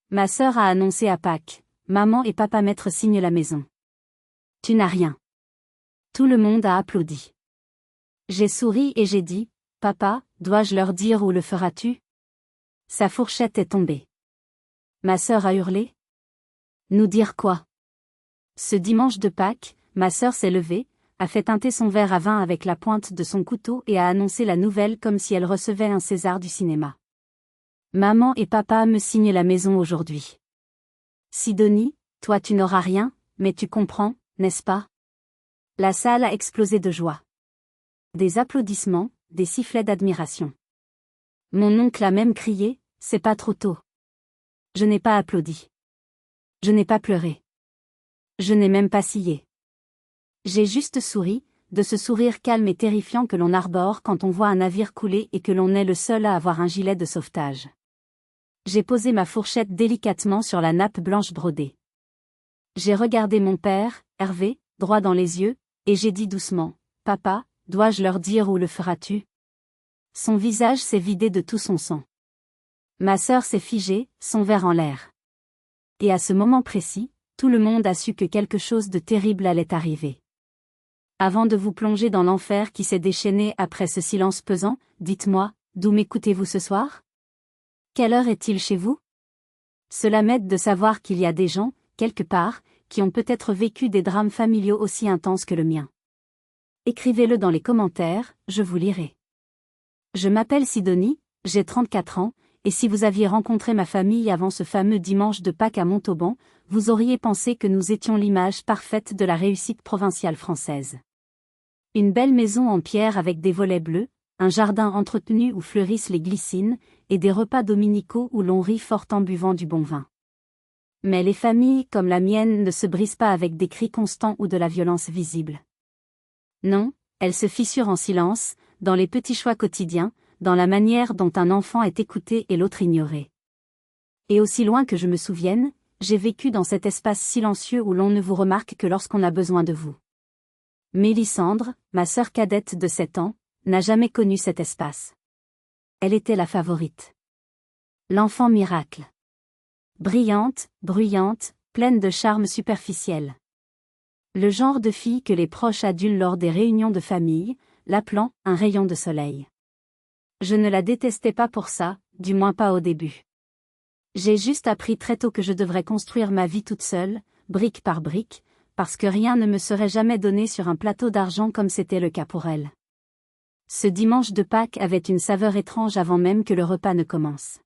Ma sœur a annoncé à Pâques. Maman et papa mettre signe la maison. Tu n'as rien. Tout le monde a applaudi. J'ai souri et j'ai dit, papa, dois-je leur dire ou le feras-tu? Sa fourchette est tombée. Ma sœur a hurlé. Nous dire quoi? Ce dimanche de Pâques, ma sœur s'est levée, a fait teinter son verre à vin avec la pointe de son couteau et a annoncé la nouvelle comme si elle recevait un César du cinéma. Maman et papa me signent la maison aujourd'hui. Sidonie, toi tu n'auras rien, mais tu comprends, n'est-ce pas? La salle a explosé de joie. Des applaudissements, des sifflets d'admiration. Mon oncle a même crié, c'est pas trop tôt. Je n'ai pas applaudi. Je n'ai pas pleuré. Je n'ai même pas scié. J'ai juste souri, de ce sourire calme et terrifiant que l'on arbore quand on voit un navire couler et que l'on est le seul à avoir un gilet de sauvetage. J'ai posé ma fourchette délicatement sur la nappe blanche brodée. J'ai regardé mon père, Hervé, droit dans les yeux, et j'ai dit doucement, « Papa, dois-je leur dire ou le feras-tu » Son visage s'est vidé de tout son sang. Ma sœur s'est figée, son verre en l'air. Et à ce moment précis, tout le monde a su que quelque chose de terrible allait arriver. Avant de vous plonger dans l'enfer qui s'est déchaîné après ce silence pesant, dites-moi, d'où m'écoutez-vous ce soir? Quelle heure est-il chez vous? Cela m'aide de savoir qu'il y a des gens, quelque part, qui ont peut-être vécu des drames familiaux aussi intenses que le mien. Écrivez-le dans les commentaires, je vous lirai. Je m'appelle Sidonie, j'ai 34 ans, et si vous aviez rencontré ma famille avant ce fameux dimanche de Pâques à Montauban, vous auriez pensé que nous étions l'image parfaite de la réussite provinciale française. Une belle maison en pierre avec des volets bleus, un jardin entretenu où fleurissent les glycines, et des repas dominicaux où l'on rit fort en buvant du bon vin. Mais les familles comme la mienne ne se brisent pas avec des cris constants ou de la violence visible. Non, elles se fissurent en silence, dans les petits choix quotidiens, dans la manière dont un enfant est écouté et l'autre ignoré. Et aussi loin que je me souvienne, j'ai vécu dans cet espace silencieux où l'on ne vous remarque que lorsqu'on a besoin de vous. Mélissandre, ma sœur cadette de 7 ans, n'a jamais connu cet espace. Elle était la favorite. L'enfant miracle. Brillante, bruyante, pleine de charme superficiel. Le genre de fille que les proches adulent lors des réunions de famille, l'appelant un rayon de soleil. Je ne la détestais pas pour ça, du moins pas au début. J'ai juste appris très tôt que je devrais construire ma vie toute seule, brique par brique, parce que rien ne me serait jamais donné sur un plateau d'argent comme c'était le cas pour elle. Ce dimanche de Pâques avait une saveur étrange avant même que le repas ne commence.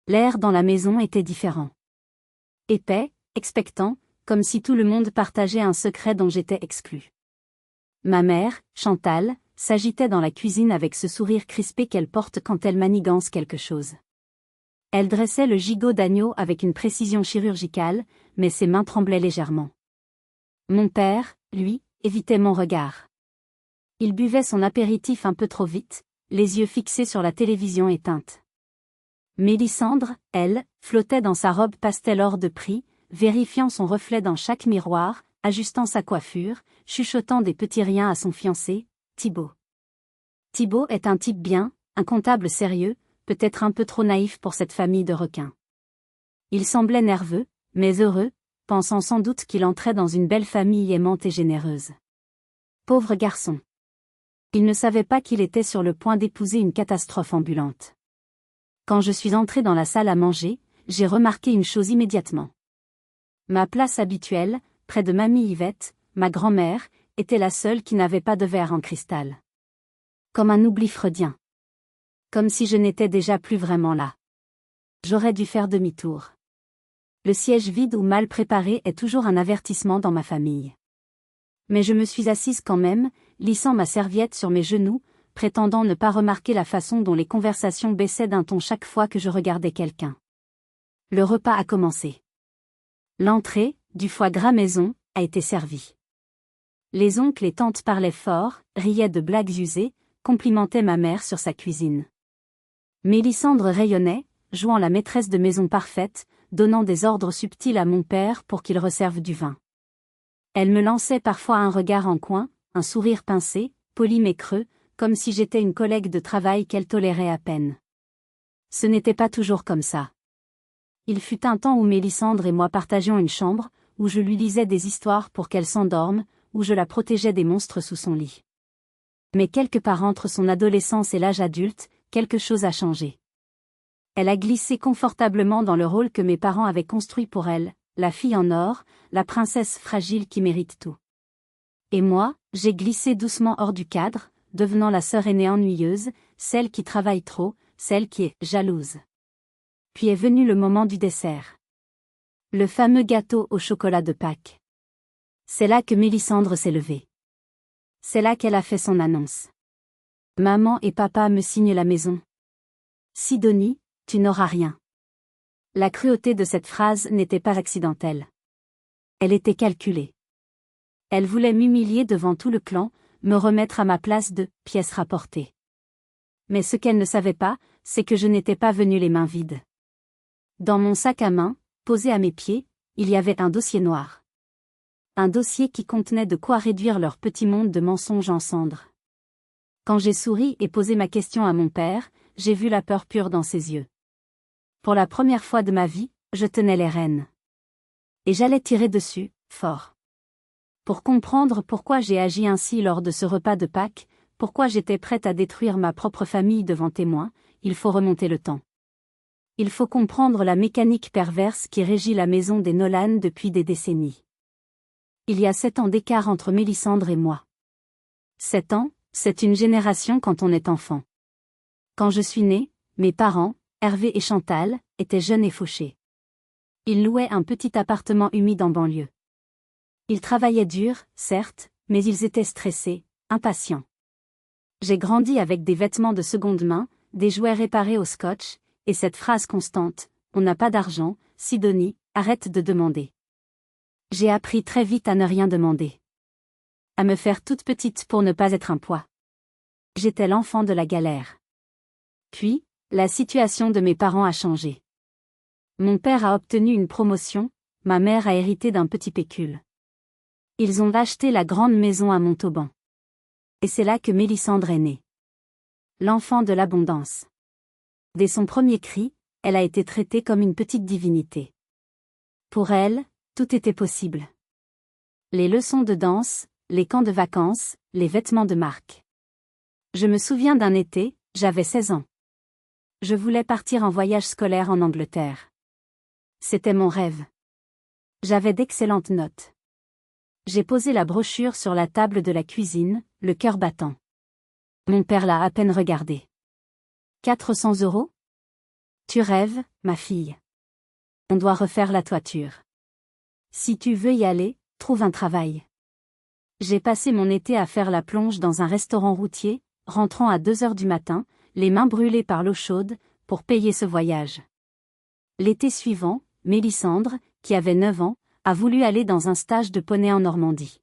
L'air dans la maison était différent. Épais, expectant, comme si tout le monde partageait un secret dont j'étais exclue. Ma mère, Chantal, s'agitait dans la cuisine avec ce sourire crispé qu'elle porte quand elle manigance quelque chose. Elle dressait le gigot d'agneau avec une précision chirurgicale, mais ses mains tremblaient légèrement. Mon père, lui, évitait mon regard. Il buvait son apéritif un peu trop vite, les yeux fixés sur la télévision éteinte. Mélissandre, elle, flottait dans sa robe pastel hors de prix, vérifiant son reflet dans chaque miroir, ajustant sa coiffure, chuchotant des petits riens à son fiancé, Thibaut. Thibaut est un type bien, un comptable sérieux, peut-être un peu trop naïf pour cette famille de requins. Il semblait nerveux, mais heureux, pensant sans doute qu'il entrait dans une belle famille aimante et généreuse. Pauvre garçon. Il ne savait pas qu'il était sur le point d'épouser une catastrophe ambulante. Quand je suis entrée dans la salle à manger, j'ai remarqué une chose immédiatement. Ma place habituelle, près de mamie Yvette, ma grand-mère, était la seule qui n'avait pas de verre en cristal. Comme un oubli freudien. Comme si je n'étais déjà plus vraiment là. J'aurais dû faire demi-tour. Le siège vide ou mal préparé est toujours un avertissement dans ma famille. Mais je me suis assise quand même, lissant ma serviette sur mes genoux, prétendant ne pas remarquer la façon dont les conversations baissaient d'un ton chaque fois que je regardais quelqu'un. Le repas a commencé. L'entrée, du foie gras maison, a été servie. Les oncles et tantes parlaient fort, riaient de blagues usées, complimentaient ma mère sur sa cuisine. Mélissandre rayonnait, jouant la maîtresse de maison parfaite, donnant des ordres subtils à mon père pour qu'il resserve du vin. Elle me lançait parfois un regard en coin, un sourire pincé, poli mais creux, comme si j'étais une collègue de travail qu'elle tolérait à peine. Ce n'était pas toujours comme ça. Il fut un temps où Mélisandre et moi partagions une chambre, où je lui lisais des histoires pour qu'elle s'endorme, où je la protégeais des monstres sous son lit. Mais quelque part entre son adolescence et l'âge adulte, quelque chose a changé. Elle a glissé confortablement dans le rôle que mes parents avaient construit pour elle, la fille en or, la princesse fragile qui mérite tout. Et moi, j'ai glissé doucement hors du cadre, devenant la sœur aînée ennuyeuse, celle qui travaille trop, celle qui est jalouse. Puis est venu le moment du dessert. Le fameux gâteau au chocolat de Pâques. C'est là que Mélisandre s'est levée. C'est là qu'elle a fait son annonce. Maman et papa me signent la maison. Sidonie, tu n'auras rien. La cruauté de cette phrase n'était pas accidentelle. Elle était calculée. Elle voulait m'humilier devant tout le clan, me remettre à ma place de pièce rapportée. Mais ce qu'elle ne savait pas, c'est que je n'étais pas venue les mains vides. Dans mon sac à main, posé à mes pieds, il y avait un dossier noir. Un dossier qui contenait de quoi réduire leur petit monde de mensonges en cendres. Quand j'ai souri et posé ma question à mon père, j'ai vu la peur pure dans ses yeux. Pour la première fois de ma vie, je tenais les rênes. Et j'allais tirer dessus, fort. Pour comprendre pourquoi j'ai agi ainsi lors de ce repas de Pâques, pourquoi j'étais prête à détruire ma propre famille devant témoins, il faut remonter le temps. Il faut comprendre la mécanique perverse qui régit la maison des Nolan depuis des décennies. Il y a 7 ans d'écart entre Mélisandre et moi. 7 ans, c'est une génération quand on est enfant. Quand je suis née, mes parents, Hervé et Chantal, étaient jeunes et fauchés. Ils louaient un petit appartement humide en banlieue. Ils travaillaient dur, certes, mais ils étaient stressés, impatients. J'ai grandi avec des vêtements de seconde main, des jouets réparés au scotch, et cette phrase constante, on n'a pas d'argent, Sidonie, arrête de demander. J'ai appris très vite à ne rien demander. À me faire toute petite pour ne pas être un poids. J'étais l'enfant de la galère. Puis, la situation de mes parents a changé. Mon père a obtenu une promotion, ma mère a hérité d'un petit pécule. Ils ont acheté la grande maison à Montauban. Et c'est là que Mélisandre est née. L'enfant de l'abondance. Dès son premier cri, elle a été traitée comme une petite divinité. Pour elle, tout était possible. Les leçons de danse, les camps de vacances, les vêtements de marque. Je me souviens d'un été, j'avais 16 ans. Je voulais partir en voyage scolaire en Angleterre. C'était mon rêve. J'avais d'excellentes notes. J'ai posé la brochure sur la table de la cuisine, le cœur battant. Mon père l'a à peine regardé. 400 €? Tu rêves, ma fille. On doit refaire la toiture. Si tu veux y aller, trouve un travail. J'ai passé mon été à faire la plonge dans un restaurant routier, rentrant à 2 heures du matin, les mains brûlées par l'eau chaude, pour payer ce voyage. L'été suivant, Mélisandre, qui avait 9 ans, a voulu aller dans un stage de poney en Normandie.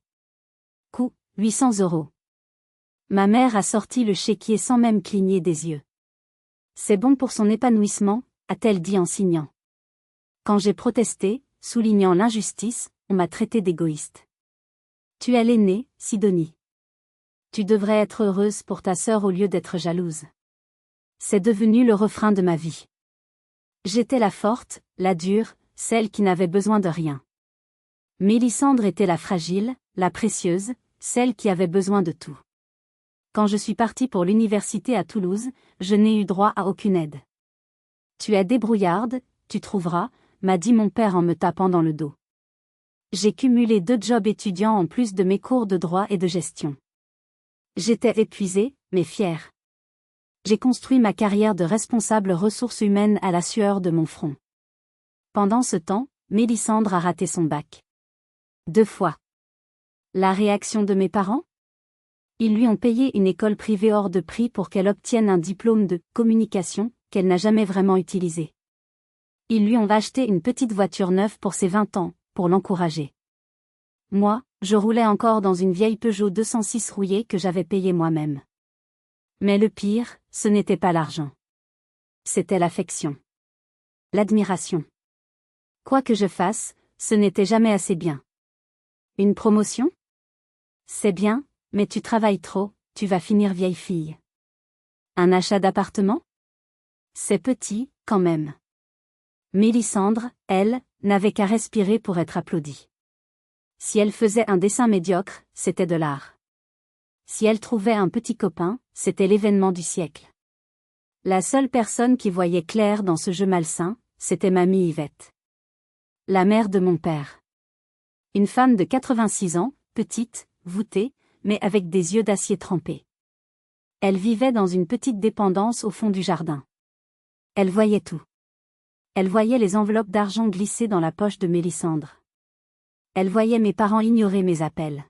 Coût, 800 €. Ma mère a sorti le chéquier sans même cligner des yeux. C'est bon pour son épanouissement, a-t-elle dit en signant. Quand j'ai protesté, soulignant l'injustice, on m'a traité d'égoïste. Tu es l'aînée, Sidonie. Tu devrais être heureuse pour ta sœur au lieu d'être jalouse. C'est devenu le refrain de ma vie. J'étais la forte, la dure, celle qui n'avait besoin de rien. Mélisandre était la fragile, la précieuse, celle qui avait besoin de tout. Quand je suis partie pour l'université à Toulouse, je n'ai eu droit à aucune aide. Tu es débrouillarde, tu trouveras, m'a dit mon père en me tapant dans le dos. J'ai cumulé 2 jobs étudiants en plus de mes cours de droit et de gestion. J'étais épuisée, mais fière. J'ai construit ma carrière de responsable ressources humaines à la sueur de mon front. Pendant ce temps, Mélisandre a raté son bac. 2 fois. La réaction de mes parents? Ils lui ont payé une école privée hors de prix pour qu'elle obtienne un diplôme de communication qu'elle n'a jamais vraiment utilisé. Ils lui ont acheté une petite voiture neuve pour ses 20 ans, pour l'encourager. Moi, je roulais encore dans une vieille Peugeot 206 rouillée que j'avais payée moi-même. Mais le pire, ce n'était pas l'argent. C'était l'affection. L'admiration. Quoi que je fasse, ce n'était jamais assez bien. Une promotion? C'est bien, mais tu travailles trop, tu vas finir vieille fille. Un achat d'appartement? C'est petit, quand même. Mélisandre, elle, n'avait qu'à respirer pour être applaudie. Si elle faisait un dessin médiocre, c'était de l'art. Si elle trouvait un petit copain, c'était l'événement du siècle. La seule personne qui voyait clair dans ce jeu malsain, c'était mamie Yvette. La mère de mon père. Une femme de 86 ans, petite, voûtée, mais avec des yeux d'acier trempés. Elle vivait dans une petite dépendance au fond du jardin. Elle voyait tout. Elle voyait les enveloppes d'argent glisser dans la poche de Mélisandre. Elle voyait mes parents ignorer mes appels.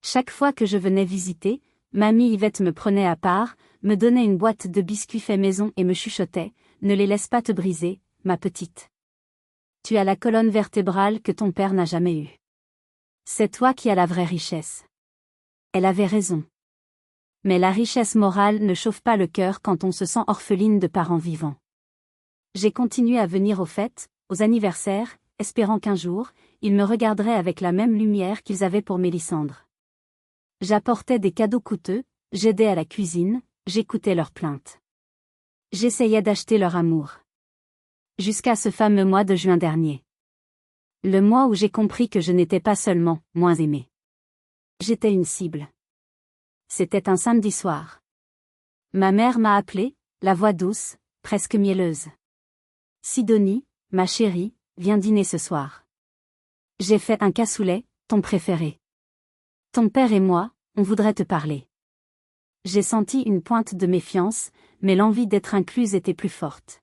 Chaque fois que je venais visiter, mamie Yvette me prenait à part, me donnait une boîte de biscuits faits maison et me chuchotait « Ne les laisse pas te briser, ma petite. Tu as la colonne vertébrale que ton père n'a jamais eue. C'est toi qui as la vraie richesse. » Elle avait raison. Mais la richesse morale ne chauffe pas le cœur quand on se sent orpheline de parents vivants. J'ai continué à venir aux fêtes, aux anniversaires, espérant qu'un jour, ils me regarderaient avec la même lumière qu'ils avaient pour Mélisandre. J'apportais des cadeaux coûteux, j'aidais à la cuisine, j'écoutais leurs plaintes. J'essayais d'acheter leur amour. Jusqu'à ce fameux mois de juin dernier. Le mois où j'ai compris que je n'étais pas seulement moins aimée. J'étais une cible. C'était un samedi soir. Ma mère m'a appelée, la voix douce, presque mielleuse. Sidonie, ma chérie, viens dîner ce soir. J'ai fait un cassoulet, ton préféré. Ton père et moi, on voudrait te parler. J'ai senti une pointe de méfiance, mais l'envie d'être incluse était plus forte.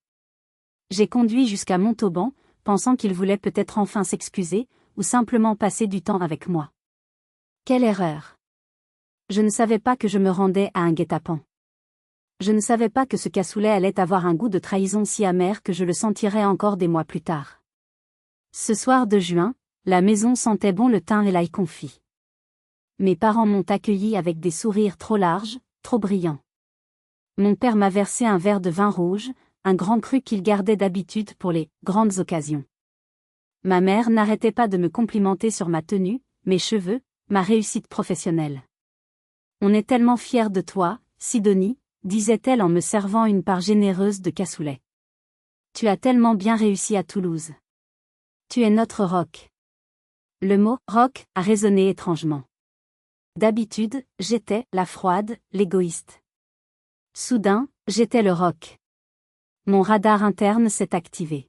J'ai conduit jusqu'à Montauban, pensant qu'il voulait peut-être enfin s'excuser, ou simplement passer du temps avec moi. Quelle erreur! Je ne savais pas que je me rendais à un guet-apens. Je ne savais pas que ce cassoulet allait avoir un goût de trahison si amer que je le sentirais encore des mois plus tard. Ce soir de juin, la maison sentait bon le thym et l'ail confit. Mes parents m'ont accueilli avec des sourires trop larges, trop brillants. Mon père m'a versé un verre de vin rouge, un grand cru qu'il gardait d'habitude pour les grandes occasions. Ma mère n'arrêtait pas de me complimenter sur ma tenue, mes cheveux, ma réussite professionnelle. On est tellement fiers de toi, Sidonie, disait-elle en me servant une part généreuse de cassoulet. Tu as tellement bien réussi à Toulouse. Tu es notre rock. Le mot rock a résonné étrangement. D'habitude, j'étais la froide, l'égoïste. Soudain, j'étais le rock. Mon radar interne s'est activé.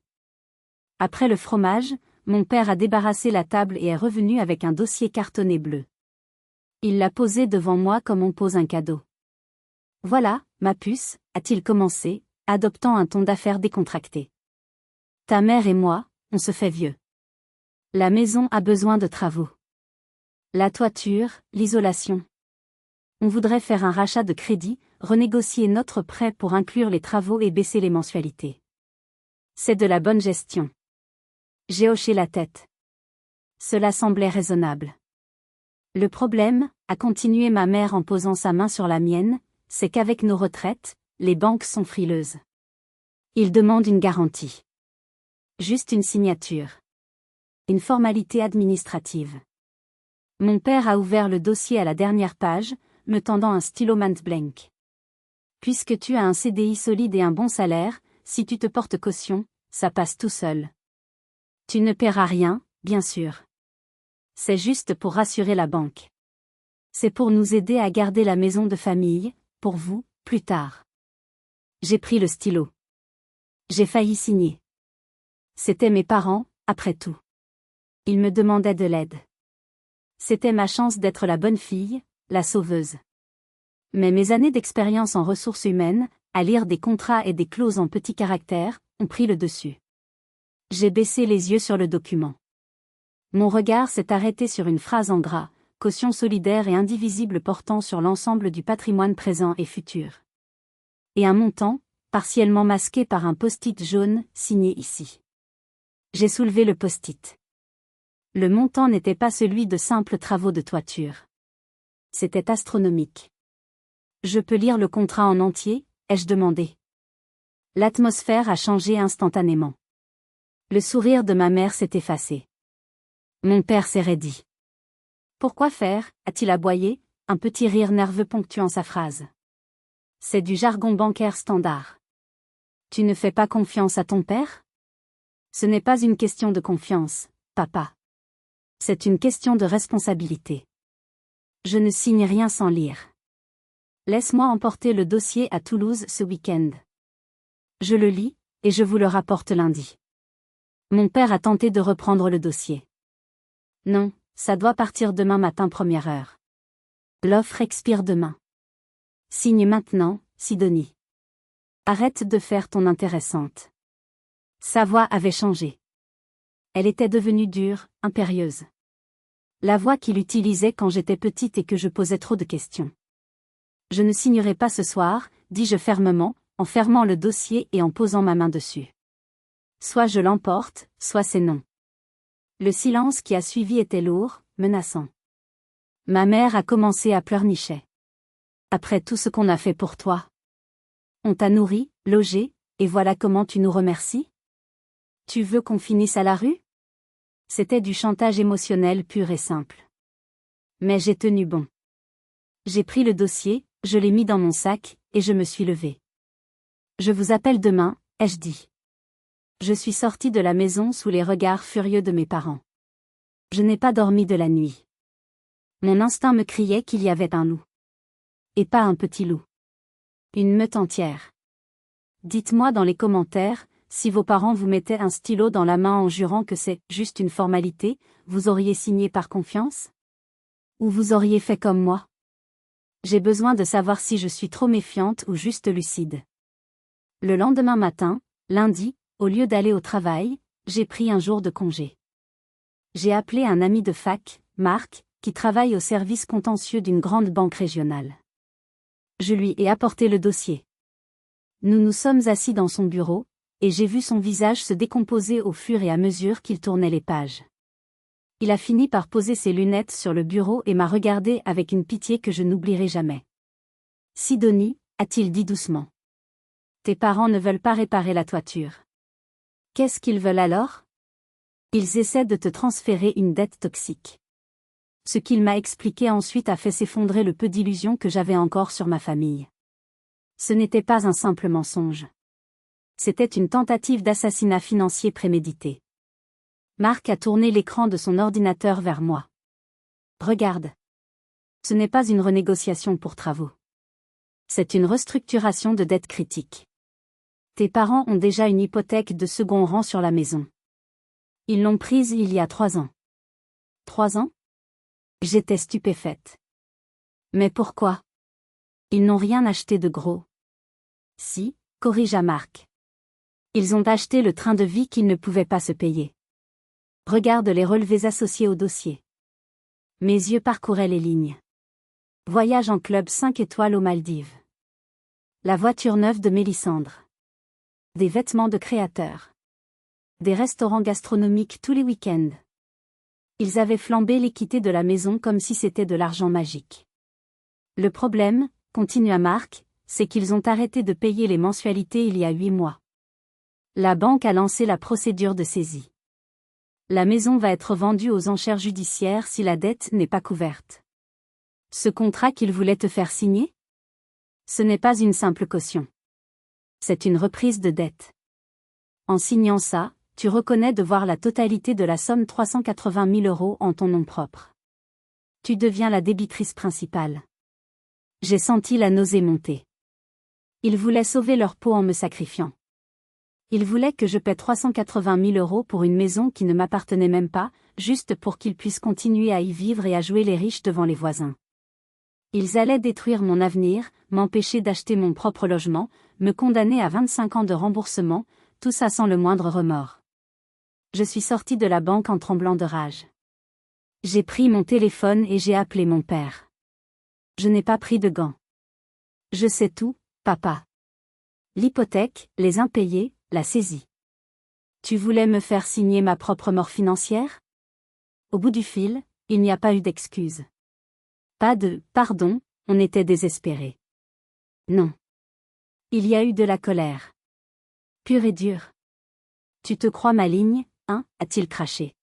Après le fromage, mon père a débarrassé la table et est revenu avec un dossier cartonné bleu. Il l'a posé devant moi comme on pose un cadeau. Voilà, ma puce, a-t-il commencé, adoptant un ton d'affaires décontracté. Ta mère et moi, on se fait vieux. La maison a besoin de travaux. La toiture, l'isolation. On voudrait faire un rachat de crédit, renégocier notre prêt pour inclure les travaux et baisser les mensualités. C'est de la bonne gestion. J'ai hoché la tête. Cela semblait raisonnable. Le problème, a continué ma mère en posant sa main sur la mienne, c'est qu'avec nos retraites, les banques sont frileuses. Ils demandent une garantie. Juste une signature. Une formalité administrative. Mon père a ouvert le dossier à la dernière page, me tendant un stylo Montblanc. Puisque tu as un CDI solide et un bon salaire, si tu te portes caution, ça passe tout seul. Tu ne paieras rien, bien sûr. C'est juste pour rassurer la banque. C'est pour nous aider à garder la maison de famille, pour vous, plus tard. J'ai pris le stylo. J'ai failli signer. C'étaient mes parents, après tout. Ils me demandaient de l'aide. C'était ma chance d'être la bonne fille, la sauveuse. Mais mes années d'expérience en ressources humaines, à lire des contrats et des clauses en petits caractères, ont pris le dessus. J'ai baissé les yeux sur le document. Mon regard s'est arrêté sur une phrase en gras, caution solidaire et indivisible portant sur l'ensemble du patrimoine présent et futur. Et un montant, partiellement masqué par un post-it jaune, signé ici. J'ai soulevé le post-it. Le montant n'était pas celui de simples travaux de toiture. C'était astronomique. Je peux lire le contrat en entier, ai-je demandé. L'atmosphère a changé instantanément. Le sourire de ma mère s'est effacé. Mon père s'est raidi. Pourquoi faire, a-t-il aboyé, un petit rire nerveux ponctuant sa phrase. C'est du jargon bancaire standard. Tu ne fais pas confiance à ton père ? Ce n'est pas une question de confiance, papa. C'est une question de responsabilité. Je ne signe rien sans lire. Laisse-moi emporter le dossier à Toulouse ce week-end. Je le lis, et je vous le rapporte lundi. Mon père a tenté de reprendre le dossier. Non, ça doit partir demain matin première heure. L'offre expire demain. Signe maintenant, Sidonie. Arrête de faire ton intéressante. Sa voix avait changé. Elle était devenue dure, impérieuse. La voix qu'il utilisait quand j'étais petite et que je posais trop de questions. Je ne signerai pas ce soir, dis-je fermement, en fermant le dossier et en posant ma main dessus. Soit je l'emporte, soit c'est non. Le silence qui a suivi était lourd, menaçant. Ma mère a commencé à pleurnicher. Après tout ce qu'on a fait pour toi. On t'a nourri, logé, et voilà comment tu nous remercies? Tu veux qu'on finisse à la rue? C'était du chantage émotionnel pur et simple. Mais j'ai tenu bon. J'ai pris le dossier, je l'ai mis dans mon sac, et je me suis levée. Je vous appelle demain, ai-je dit. Je suis sortie de la maison sous les regards furieux de mes parents. Je n'ai pas dormi de la nuit. Mon instinct me criait qu'il y avait un loup. Et pas un petit loup. Une meute entière. Dites-moi dans les commentaires, si vos parents vous mettaient un stylo dans la main en jurant que c'est juste une formalité, vous auriez signé par confiance? Ou vous auriez fait comme moi? J'ai besoin de savoir si je suis trop méfiante ou juste lucide. Le lendemain matin, lundi, au lieu d'aller au travail, j'ai pris un jour de congé. J'ai appelé un ami de fac, Marc, qui travaille au service contentieux d'une grande banque régionale. Je lui ai apporté le dossier. Nous nous sommes assis dans son bureau, et j'ai vu son visage se décomposer au fur et à mesure qu'il tournait les pages. Il a fini par poser ses lunettes sur le bureau et m'a regardé avec une pitié que je n'oublierai jamais. « Sidonie » a-t-il dit doucement. « Tes parents ne veulent pas réparer la toiture. Qu'est-ce qu'ils veulent alors? Ils essaient de te transférer une dette toxique. » Ce qu'il m'a expliqué ensuite a fait s'effondrer le peu d'illusions que j'avais encore sur ma famille. Ce n'était pas un simple mensonge. C'était une tentative d'assassinat financier prémédité. Marc a tourné l'écran de son ordinateur vers moi. Regarde. Ce n'est pas une renégociation pour travaux. C'est une restructuration de dette critique. Tes parents ont déjà une hypothèque de second rang sur la maison. Ils l'ont prise il y a 3 ans. 3 ans? J'étais stupéfaite. Mais pourquoi? Ils n'ont rien acheté de gros. Si, corrigea Marc. Ils ont acheté le train de vie qu'ils ne pouvaient pas se payer. Regarde les relevés associés au dossier. Mes yeux parcouraient les lignes. Voyage en club 5 étoiles aux Maldives. La voiture neuve de Mélissandre. Des vêtements de créateurs. Des restaurants gastronomiques tous les week-ends. Ils avaient flambé l'équité de la maison comme si c'était de l'argent magique. Le problème, continua Marc, c'est qu'ils ont arrêté de payer les mensualités il y a 8 mois. La banque a lancé la procédure de saisie. La maison va être vendue aux enchères judiciaires si la dette n'est pas couverte. Ce contrat qu'ils voulaient te faire signer? Ce n'est pas une simple caution. C'est une reprise de dette. En signant ça, tu reconnais devoir la totalité de la somme 380 000 € en ton nom propre. Tu deviens la débitrice principale. J'ai senti la nausée monter. Ils voulaient sauver leur peau en me sacrifiant. Ils voulaient que je paie 380 000 € pour une maison qui ne m'appartenait même pas, juste pour qu'ils puissent continuer à y vivre et à jouer les riches devant les voisins. Ils allaient détruire mon avenir, m'empêcher d'acheter mon propre logement, me condamner à 25 ans de remboursement, tout ça sans le moindre remords. Je suis sortie de la banque en tremblant de rage. J'ai pris mon téléphone et j'ai appelé mon père. Je n'ai pas pris de gants. Je sais tout, papa. L'hypothèque, les impayés, la saisie. Tu voulais me faire signer ma propre mort financière? Au bout du fil, il n'y a pas eu d'excuse. Pas de « pardon », on était désespérés. Non. Il y a eu de la colère. Pure et dure. Tu te crois maligne, hein, a-t-il craché.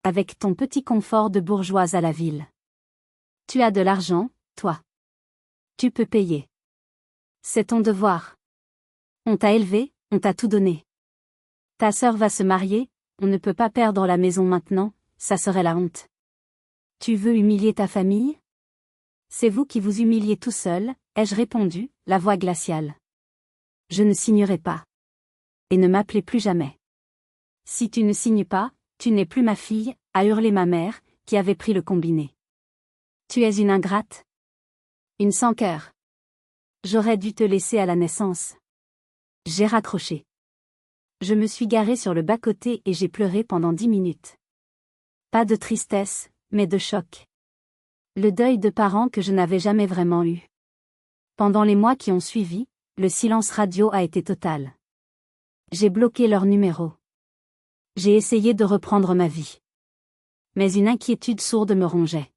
Avec ton petit confort de bourgeoise à la ville. Tu as de l'argent, toi. Tu peux payer. C'est ton devoir. On t'a élevé, on t'a tout donné. Ta sœur va se marier, on ne peut pas perdre la maison maintenant, ça serait la honte. Tu veux humilier ta famille? C'est vous qui vous humiliez tout seul, ai-je répondu, la voix glaciale. Je ne signerai pas. Et ne m'appelez plus jamais. Si tu ne signes pas, tu n'es plus ma fille, a hurlé ma mère, qui avait pris le combiné. Tu es une ingrate. Une sans cœur. J'aurais dû te laisser à la naissance. J'ai raccroché. Je me suis garée sur le bas-côté et j'ai pleuré pendant 10 minutes. Pas de tristesse, mais de choc. Le deuil de parents que je n'avais jamais vraiment eu. Pendant les mois qui ont suivi, le silence radio a été total. J'ai bloqué leur numéro. J'ai essayé de reprendre ma vie. Mais une inquiétude sourde me rongeait.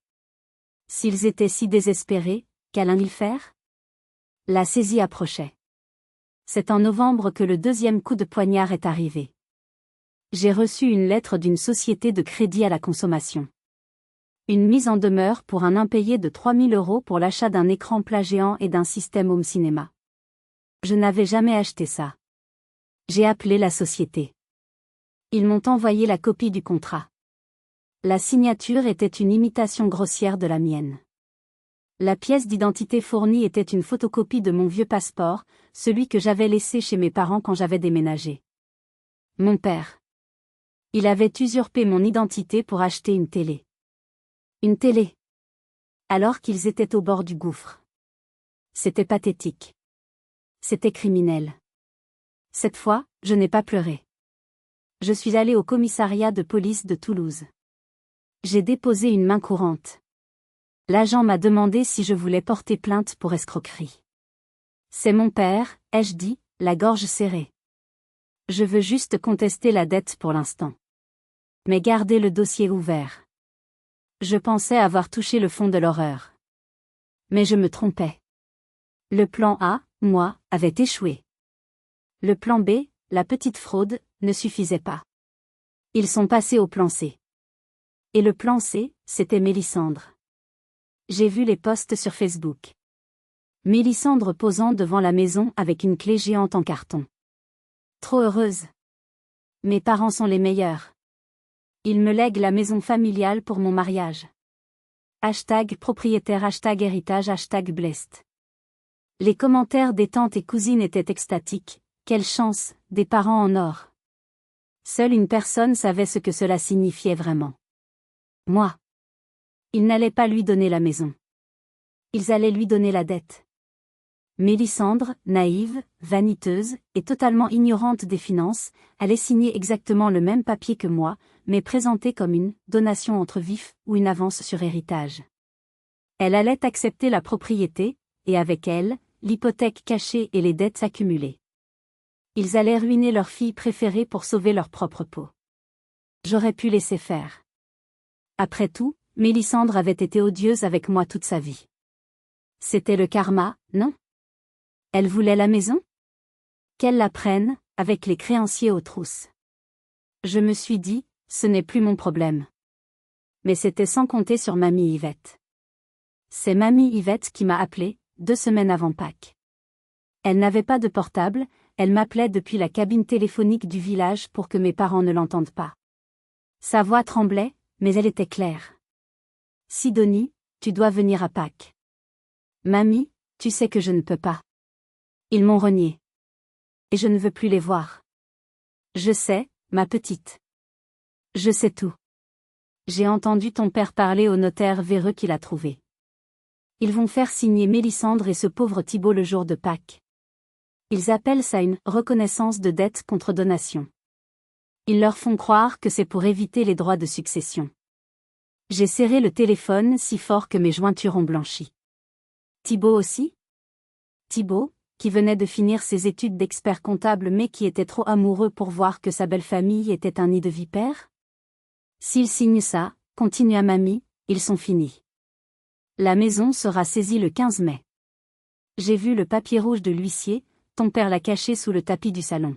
S'ils étaient si désespérés, qu'allait-il faire? La saisie approchait. C'est en novembre que le deuxième coup de poignard est arrivé. J'ai reçu une lettre d'une société de crédit à la consommation. Une mise en demeure pour un impayé de 3 000 € pour l'achat d'un écran plat géant et d'un système home cinéma. Je n'avais jamais acheté ça. J'ai appelé la société. Ils m'ont envoyé la copie du contrat. La signature était une imitation grossière de la mienne. La pièce d'identité fournie était une photocopie de mon vieux passeport, celui que j'avais laissé chez mes parents quand j'avais déménagé. Mon père. Il avait usurpé mon identité pour acheter une télé. Une télé. Alors qu'ils étaient au bord du gouffre. C'était pathétique. C'était criminel. Cette fois, je n'ai pas pleuré. Je suis allée au commissariat de police de Toulouse. J'ai déposé une main courante. L'agent m'a demandé si je voulais porter plainte pour escroquerie. C'est mon père, ai-je dit, la gorge serrée. Je veux juste contester la dette pour l'instant. Mais garder le dossier ouvert. Je pensais avoir touché le fond de l'horreur. Mais je me trompais. Le plan A, moi, avait échoué. Le plan B, la petite fraude, ne suffisait pas. Ils sont passés au plan C. Et le plan C, c'était Mélissandre. J'ai vu les posts sur Facebook. Mélissandre posant devant la maison avec une clé géante en carton. Trop heureuse. Mes parents sont les meilleurs. Ils me lèguent la maison familiale pour mon mariage. #propriétaire, #héritage, #blessed. Les commentaires des tantes et cousines étaient extatiques. Quelle chance, des parents en or. Seule une personne savait ce que cela signifiait vraiment. Moi. Ils n'allaient pas lui donner la maison. Ils allaient lui donner la dette. Mélissandre, naïve, vaniteuse, et totalement ignorante des finances, allait signer exactement le même papier que moi, mais présenté comme une « donation entre vifs » ou une avance sur héritage. Elle allait accepter la propriété, et avec elle, l'hypothèque cachée et les dettes accumulées. Ils allaient ruiner leur fille préférée pour sauver leur propre peau. J'aurais pu laisser faire. Après tout, Mélissandre avait été odieuse avec moi toute sa vie. C'était le karma, non? Elle voulait la maison? Qu'elle la prenne, avec les créanciers aux trousses. Je me suis dit, ce n'est plus mon problème. Mais c'était sans compter sur mamie Yvette. C'est mamie Yvette qui m'a appelé, 2 semaines avant Pâques. Elle n'avait pas de portable, elle m'appelait depuis la cabine téléphonique du village pour que mes parents ne l'entendent pas. Sa voix tremblait, mais elle était claire. Sidonie, tu dois venir à Pâques. Mamie, tu sais que je ne peux pas. Ils m'ont renié. Et je ne veux plus les voir. Je sais, ma petite. Je sais tout. J'ai entendu ton père parler au notaire véreux qu'il a trouvé. Ils vont faire signer Mélissandre et ce pauvre Thibaut le jour de Pâques. Ils appellent ça une reconnaissance de dette contre donation. Ils leur font croire que c'est pour éviter les droits de succession. J'ai serré le téléphone si fort que mes jointures ont blanchi. Thibaut aussi? Thibaut, qui venait de finir ses études d'expert comptable mais qui était trop amoureux pour voir que sa belle famille était un nid de vipères? S'ils signent ça, continua mamie, ils sont finis. La maison sera saisie le 15 mai. J'ai vu le papier rouge de l'huissier, ton père l'a caché sous le tapis du salon.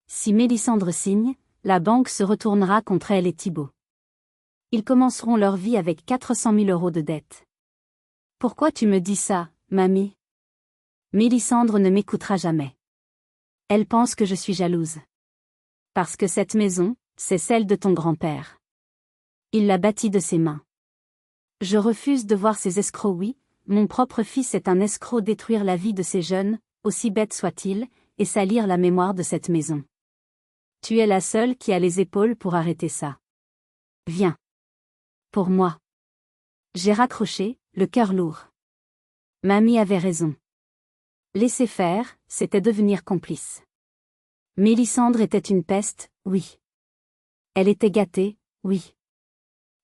Si Mélissandre signe, la banque se retournera contre elle et Thibaut. Ils commenceront leur vie avec 400 000 € de dette. Pourquoi tu me dis ça, mamie? Mélissandre ne m'écoutera jamais. Elle pense que je suis jalouse. Parce que cette maison, c'est celle de ton grand-père. Il l'a bâtie de ses mains. Je refuse de voir ces escrocs, oui, mon propre fils est un escroc, détruire la vie de ces jeunes, aussi bête soit-il, et salir la mémoire de cette maison. Tu es la seule qui a les épaules pour arrêter ça. Viens. Pour moi. J'ai raccroché, le cœur lourd. Mamie avait raison. Laisser faire, c'était devenir complice. Mélissandre était une peste, oui. Elle était gâtée, oui.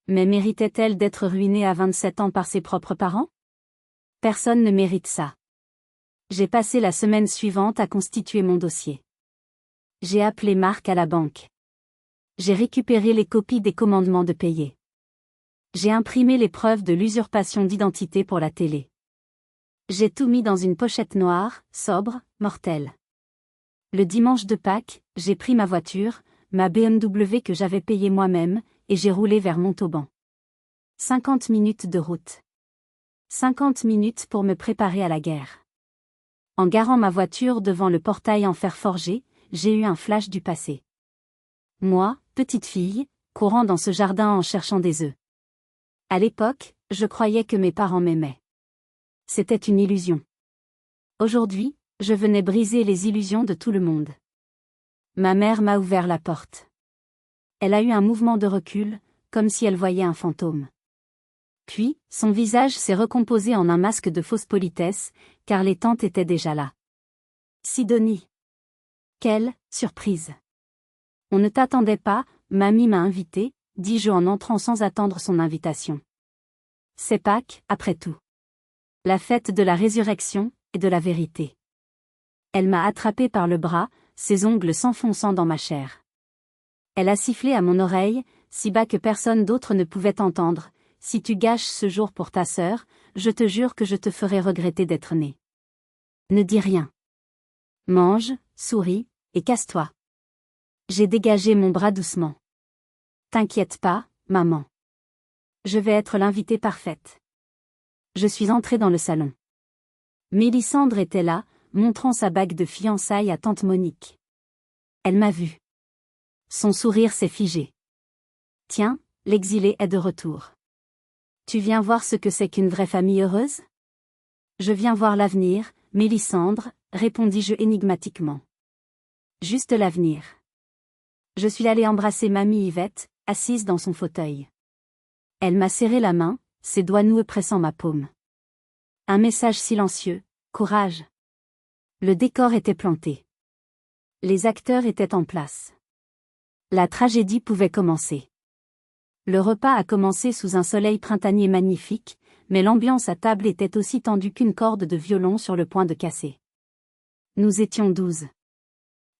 Mais méritait-elle d'être ruinée à 27 ans par ses propres parents? Personne ne mérite ça. J'ai passé la semaine suivante à constituer mon dossier. J'ai appelé Marc à la banque. J'ai récupéré les copies des commandements de payer. J'ai imprimé les preuves de l'usurpation d'identité pour la télé. J'ai tout mis dans une pochette noire, sobre, mortelle. Le dimanche de Pâques, j'ai pris ma voiture, ma BMW que j'avais payée moi-même, et j'ai roulé vers Montauban. 50 minutes de route. 50 minutes pour me préparer à la guerre. En garant ma voiture devant le portail en fer forgé, j'ai eu un flash du passé. Moi, petite fille, courant dans ce jardin en cherchant des œufs. À l'époque, je croyais que mes parents m'aimaient. C'était une illusion. Aujourd'hui, je venais briser les illusions de tout le monde. Ma mère m'a ouvert la porte. Elle a eu un mouvement de recul, comme si elle voyait un fantôme. Puis, son visage s'est recomposé en un masque de fausse politesse, car les tantes étaient déjà là. Sidonie. Quelle surprise! On ne t'attendait pas, mamie m'a invitée, dis-je en entrant sans attendre son invitation. C'est Pâques, après tout. La fête de la résurrection, et de la vérité. Elle m'a attrapé par le bras, ses ongles s'enfonçant dans ma chair. Elle a sifflé à mon oreille, si bas que personne d'autre ne pouvait entendre. Si tu gâches ce jour pour ta sœur, je te jure que je te ferai regretter d'être né. Ne dis rien. Mange, souris, et casse-toi. J'ai dégagé mon bras doucement. T'inquiète pas, maman. Je vais être l'invitée parfaite. Je suis entrée dans le salon. Mélissandre était là, montrant sa bague de fiançailles à tante Monique. Elle m'a vue. Son sourire s'est figé. Tiens, l'exilé est de retour. Tu viens voir ce que c'est qu'une vraie famille heureuse? Je viens voir l'avenir, Mélissandre, répondis-je énigmatiquement. Juste l'avenir. Je suis allée embrasser mamie Yvette, assise dans son fauteuil. Elle m'a serré la main, ses doigts noueux pressant ma paume. Un message silencieux, courage. Le décor était planté. Les acteurs étaient en place. La tragédie pouvait commencer. Le repas a commencé sous un soleil printanier magnifique, mais l'ambiance à table était aussi tendue qu'une corde de violon sur le point de casser. Nous étions 12.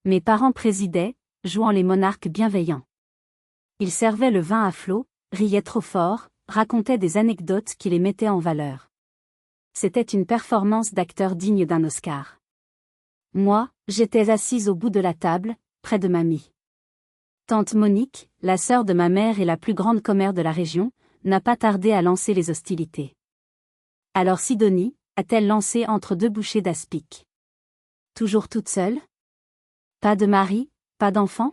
Mes parents présidaient, jouant les monarques bienveillants. Ils servaient le vin à flots, riaient trop fort, racontaient des anecdotes qui les mettaient en valeur. C'était une performance d'acteur digne d'un Oscar. Moi, j'étais assise au bout de la table, près de mamie. Tante Monique, la sœur de ma mère et la plus grande commère de la région, n'a pas tardé à lancer les hostilités. Alors Sidonie, a-t-elle lancé entre deux bouchées d'aspic. Toujours toute seule? Pas de mari, pas d'enfant?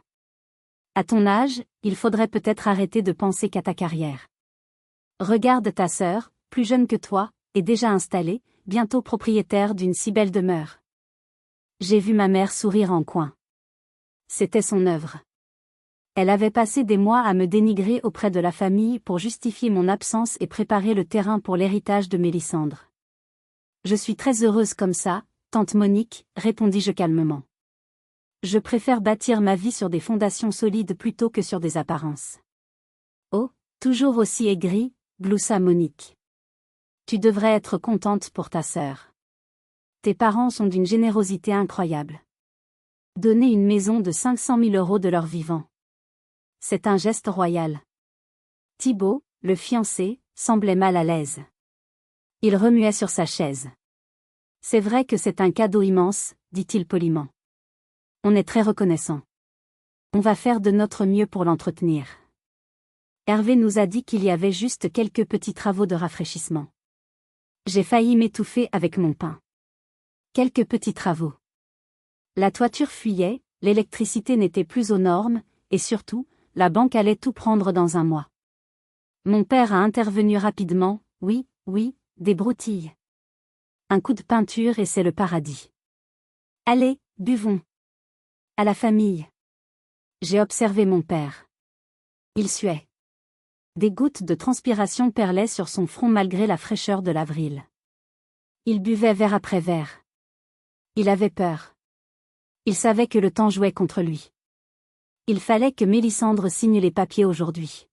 À ton âge, il faudrait peut-être arrêter de penser qu'à ta carrière. Regarde ta sœur, plus jeune que toi, et déjà installée, bientôt propriétaire d'une si belle demeure. J'ai vu ma mère sourire en coin. C'était son œuvre. Elle avait passé des mois à me dénigrer auprès de la famille pour justifier mon absence et préparer le terrain pour l'héritage de Mélissandre. Je suis très heureuse comme ça, tante Monique, répondis-je calmement. Je préfère bâtir ma vie sur des fondations solides plutôt que sur des apparences. Oh, toujours aussi aigrie, gloussa Monique. Tu devrais être contente pour ta sœur. Tes parents sont d'une générosité incroyable. Donner une maison de 500 000 € de leur vivant. C'est un geste royal. Thibaut, le fiancé, semblait mal à l'aise. Il remuait sur sa chaise. C'est vrai que c'est un cadeau immense, dit-il poliment. On est très reconnaissant. On va faire de notre mieux pour l'entretenir. Hervé nous a dit qu'il y avait juste quelques petits travaux de rafraîchissement. J'ai failli m'étouffer avec mon pain. Quelques petits travaux. La toiture fuyait, l'électricité n'était plus aux normes, et surtout, la banque allait tout prendre dans un mois. Mon père a intervenu rapidement, oui, des broutilles. Un coup de peinture et c'est le paradis. Allez, buvons. À la famille. J'ai observé mon père. Il suait. Des gouttes de transpiration perlaient sur son front malgré la fraîcheur de l'avril. Il buvait verre après verre. Il avait peur. Il savait que le temps jouait contre lui. Il fallait que Mélisandre signe les papiers aujourd'hui.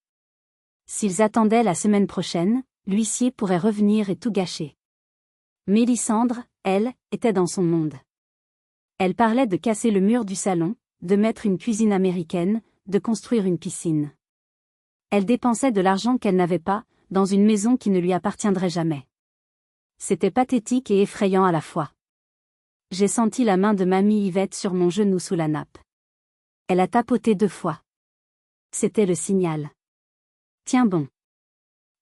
S'ils attendaient la semaine prochaine, l'huissier pourrait revenir et tout gâcher. Mélisandre, elle, était dans son monde. Elle parlait de casser le mur du salon, de mettre une cuisine américaine, de construire une piscine. Elle dépensait de l'argent qu'elle n'avait pas, dans une maison qui ne lui appartiendrait jamais. C'était pathétique et effrayant à la fois. J'ai senti la main de mamie Yvette sur mon genou sous la nappe. Elle a tapoté 2 fois. C'était le signal. Tiens bon.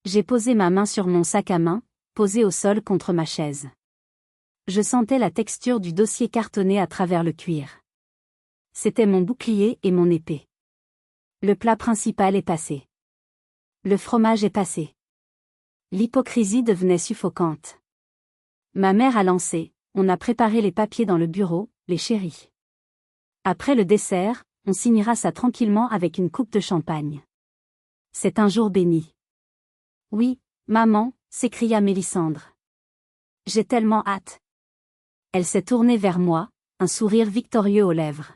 J'ai posé ma main sur mon sac à main, posé au sol contre ma chaise. Je sentais la texture du dossier cartonné à travers le cuir. C'était mon bouclier et mon épée. Le plat principal est passé. Le fromage est passé. L'hypocrisie devenait suffocante. Ma mère a lancé, on a préparé les papiers dans le bureau, les chéris. Après le dessert, on signera ça tranquillement avec une coupe de champagne. C'est un jour béni. Oui, maman, s'écria Mélisandre. J'ai tellement hâte. Elle s'est tournée vers moi, un sourire victorieux aux lèvres.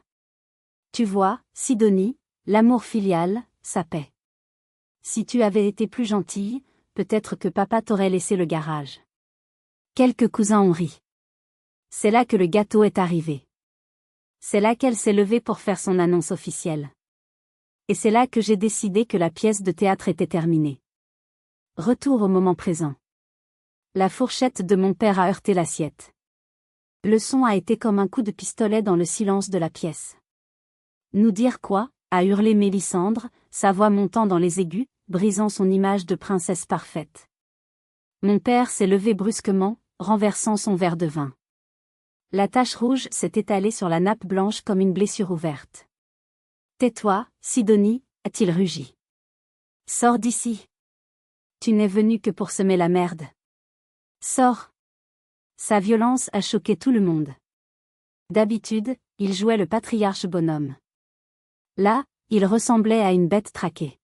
Tu vois, Sidonie, l'amour filial, ça paie. Si tu avais été plus gentille, peut-être que papa t'aurait laissé le garage. Quelques cousins ont ri. C'est là que le gâteau est arrivé. C'est là qu'elle s'est levée pour faire son annonce officielle. Et c'est là que j'ai décidé que la pièce de théâtre était terminée. Retour au moment présent. La fourchette de mon père a heurté l'assiette. Le son a été comme un coup de pistolet dans le silence de la pièce. Nous dire quoi, a hurlé Mélisandre, sa voix montant dans les aigus, brisant son image de princesse parfaite. Mon père s'est levé brusquement, renversant son verre de vin. La tache rouge s'est étalée sur la nappe blanche comme une blessure ouverte. Tais-toi, Sidonie, a-t-il rugi. Sors d'ici. Tu n'es venu que pour semer la merde. Sors. Sa violence a choqué tout le monde. D'habitude, il jouait le patriarche bonhomme. Là, il ressemblait à une bête traquée.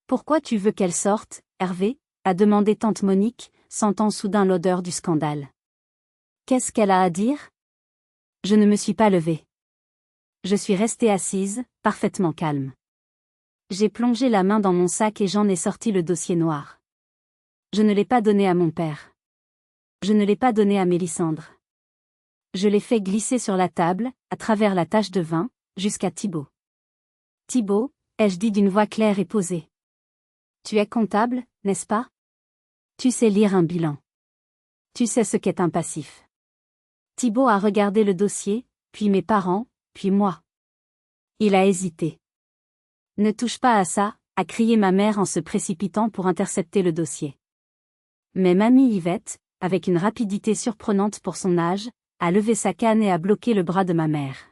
Pourquoi tu veux qu'elle sorte, Hervé, a demandé tante Monique, sentant soudain l'odeur du scandale. Qu'est-ce qu'elle a à dire? Je ne me suis pas levée. Je suis restée assise, parfaitement calme. J'ai plongé la main dans mon sac et j'en ai sorti le dossier noir. Je ne l'ai pas donné à mon père. Je ne l'ai pas donné à Mélisandre. Je l'ai fait glisser sur la table, à travers la tache de vin, jusqu'à Thibaut. Thibaut, ai-je dit d'une voix claire et posée. Tu es comptable, n'est-ce pas? Tu sais lire un bilan. Tu sais ce qu'est un passif. Thibaut a regardé le dossier, puis mes parents, puis moi. Il a hésité. Ne touche pas à ça, a crié ma mère en se précipitant pour intercepter le dossier. Mais mamie Yvette, avec une rapidité surprenante pour son âge, a levé sa canne et a bloqué le bras de ma mère.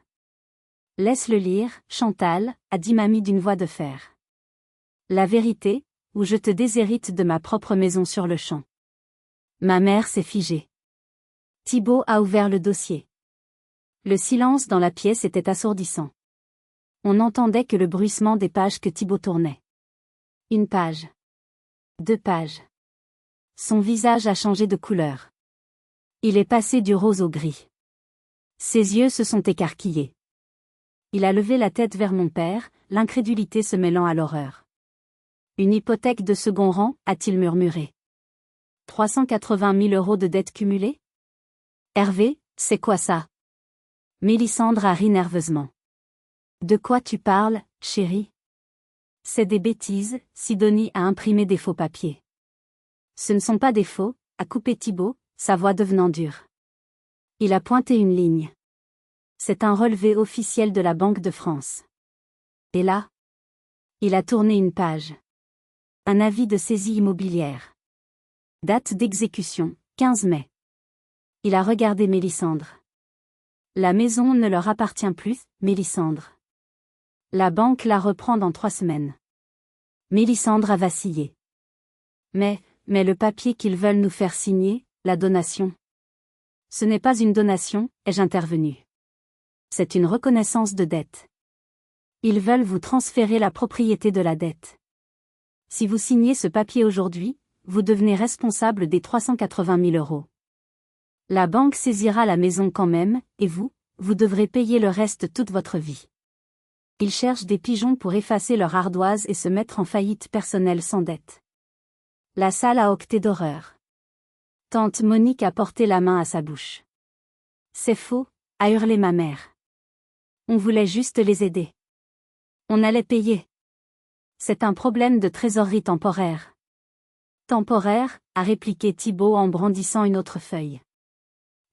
Laisse-le lire, Chantal, a dit mamie d'une voix de fer. La vérité, ou je te déshérite de ma propre maison sur le champ. Ma mère s'est figée. Thibaut a ouvert le dossier. Le silence dans la pièce était assourdissant. On n'entendait que le bruissement des pages que Thibaut tournait. 1 page. 2 pages. Son visage a changé de couleur. Il est passé du rose au gris. Ses yeux se sont écarquillés. Il a levé la tête vers mon père, l'incrédulité se mêlant à l'horreur. Une hypothèque de second rang, a-t-il murmuré. 380 000 € de dettes cumulées? Hervé, c'est quoi ça? Mélisandre a ri nerveusement. De quoi tu parles, chérie? C'est des bêtises, Sidonie a imprimé des faux papiers. Ce ne sont pas des faux, a coupé Thibaut, sa voix devenant dure. Il a pointé une ligne. C'est un relevé officiel de la Banque de France. Et là? Il a tourné une page. Un avis de saisie immobilière. Date d'exécution, 15 mai. Il a regardé Mélisandre. La maison ne leur appartient plus, Mélisandre. La banque la reprend dans 3 semaines. Mélisandre a vacillé. Mais le papier qu'ils veulent nous faire signer, la donation. Ce n'est pas une donation, ai-je intervenu. C'est une reconnaissance de dette. Ils veulent vous transférer la propriété de la dette. Si vous signez ce papier aujourd'hui, vous devenez responsable des 380 000 euros. La banque saisira la maison quand même, et vous devrez payer le reste toute votre vie. Ils cherchent des pigeons pour effacer leur ardoise et se mettre en faillite personnelle sans dette. La salle a octé d'horreur. Tante Monique a porté la main à sa bouche. C'est faux, a hurlé ma mère. On voulait juste les aider. On allait payer. C'est un problème de trésorerie temporaire. Temporaire, a répliqué Thibault en brandissant une autre feuille.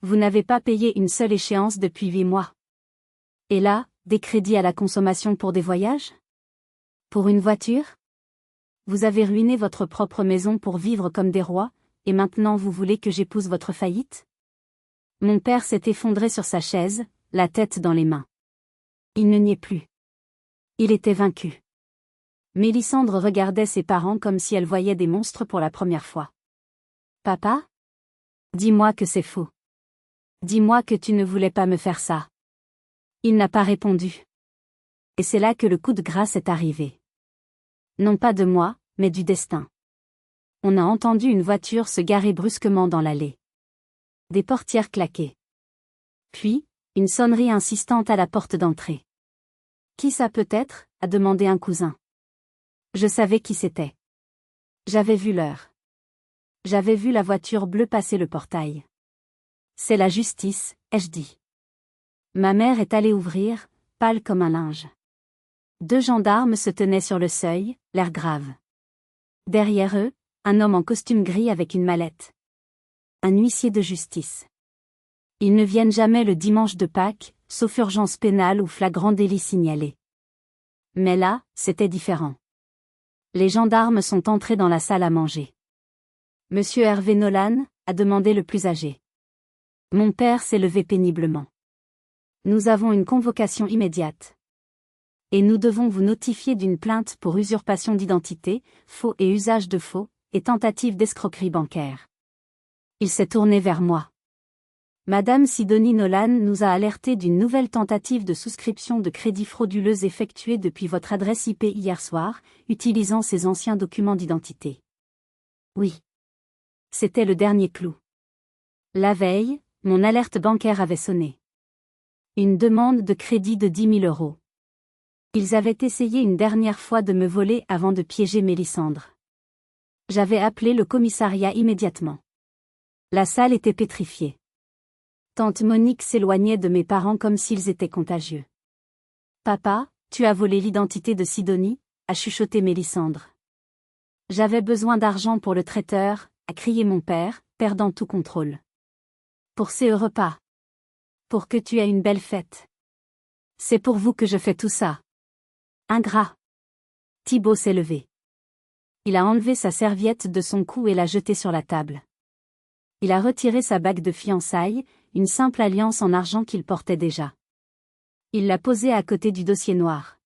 Vous n'avez pas payé une seule échéance depuis 8 mois. Et là, des crédits à la consommation pour des voyages? Pour une voiture? Vous avez ruiné votre propre maison pour vivre comme des rois, et maintenant vous voulez que j'épouse votre faillite? Mon père s'est effondré sur sa chaise, la tête dans les mains. Il ne niait plus. Il était vaincu. Mélisandre regardait ses parents comme si elle voyait des monstres pour la première fois. Papa? Dis-moi que c'est faux. Dis-moi que tu ne voulais pas me faire ça. Il n'a pas répondu. Et c'est là que le coup de grâce est arrivé. Non pas de moi, mais du destin. On a entendu une voiture se garer brusquement dans l'allée. Des portières claquaient. Puis, une sonnerie insistante à la porte d'entrée. Qui ça peut être? A demandé un cousin. Je savais qui c'était. J'avais vu l'heure. J'avais vu la voiture bleue passer le portail. C'est la justice, ai-je dit. Ma mère est allée ouvrir, pâle comme un linge. 2 gendarmes se tenaient sur le seuil, l'air grave. Derrière eux, un homme en costume gris avec une mallette. Un huissier de justice. Ils ne viennent jamais le dimanche de Pâques, sauf urgence pénale ou flagrant délit signalé. Mais là, c'était différent. Les gendarmes sont entrés dans la salle à manger. Monsieur Hervé Nolan, a demandé le plus âgé. Mon père s'est levé péniblement. Nous avons une convocation immédiate. Et nous devons vous notifier d'une plainte pour usurpation d'identité, faux et usage de faux, et tentative d'escroquerie bancaire. Il s'est tourné vers moi. Madame Sidonie Nolan nous a alerté d'une nouvelle tentative de souscription de crédit frauduleuse effectuée depuis votre adresse IP hier soir, utilisant ces anciens documents d'identité. Oui. C'était le dernier clou. La veille, mon alerte bancaire avait sonné. Une demande de crédit de 10 000 euros. Ils avaient essayé une dernière fois de me voler avant de piéger Mélisandre. J'avais appelé le commissariat immédiatement. La salle était pétrifiée. Tante Monique s'éloignait de mes parents comme s'ils étaient contagieux. Papa, tu as volé l'identité de Sidonie, a chuchoté Mélisandre. J'avais besoin d'argent pour le traiteur, a crié mon père, perdant tout contrôle. Pour ces repas. Pour que tu aies une belle fête. C'est pour vous que je fais tout ça. Ingrat. Thibault s'est levé. Il a enlevé sa serviette de son cou et l'a jetée sur la table. Il a retiré sa bague de fiançailles, une simple alliance en argent qu'il portait déjà. Il l'a posée à côté du dossier noir.